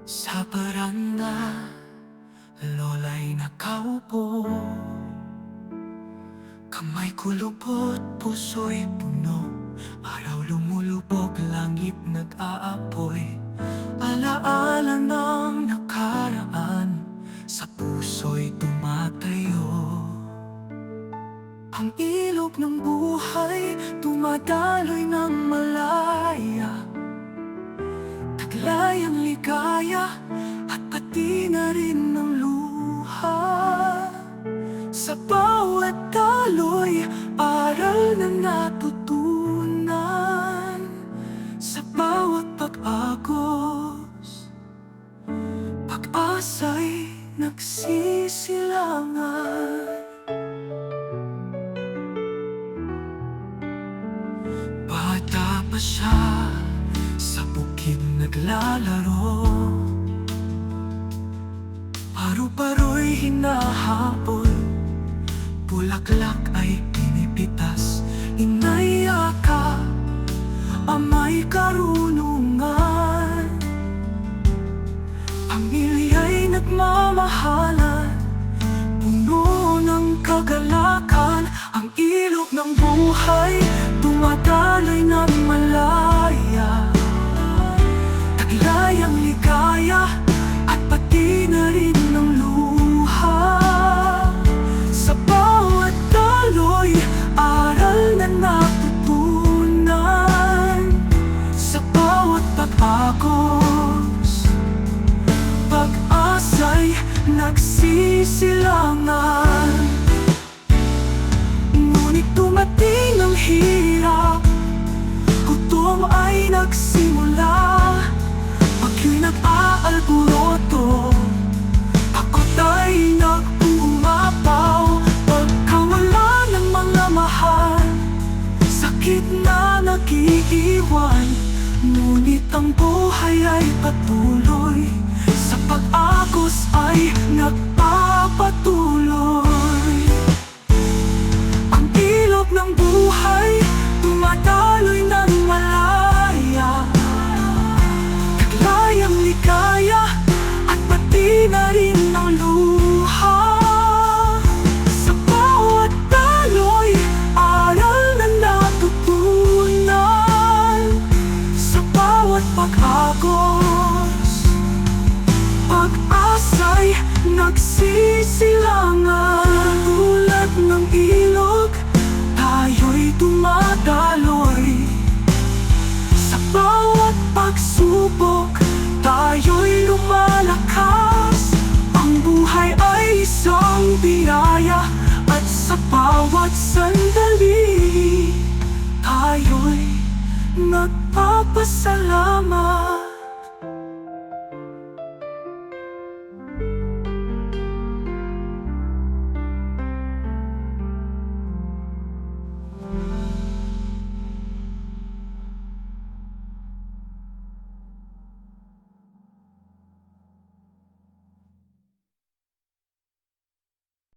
Sa baranda, lola'y nakaupo. Kamay ko lubot, puso'y puno. Araw lumulubog, langit nag-aapoy. Alaala ng nakaraan, sa puso'y tumatayo. Ang ilog ng buhay, dumadaloy ng malaya. Taglay ang ligaya, at pati na rin ng luha. Sa bawat daloy, aral na natutunan. Sa bawat pag-agos, pag-asa'y nagsisilangan. Bata pa siya, sa bukid naglalaro. Paru-paro'y hinahabol, bulaklak ay pinipitas. Inayaka, ama'y karunungan. Pamilya'y nagmamahalan, puno ng kagalakan. Ang ilog ng buhay, dumadaloy ng malaya. Taglay ang ligaya, at pati na rin ng luha. Sa bawat daloy, aral na natutunan. Sa bawat pag-agos, pag-asa'y nagsisilangan. Ngunit dumating ang hirap, gutom ay nagsimula. Pag'yo'y nag-aalburoto, pagod ay nag-uumapaw. Pagkawala ng mga mahal, sakit na nag-iiwan. Ngunit ang buhay ay patuloy, sa pag-agos ay nagpapatuloy. Ang ilog ng buhay, dumadaloy ng malaya. Taglay ang ligaya, at pati na rin ang luha. Sa bawat daloy, aral na natutunan. Sa bawat pag-agos, pag-asa'y nagsisilangan. Tulad ng ilog, tayo'y dumadaloy. Sa bawat pagsubok, tayo'y lumalakas. Ang buhay ay isang biyaya, at sa bawat sandali, tayo'y nagpapasalamat.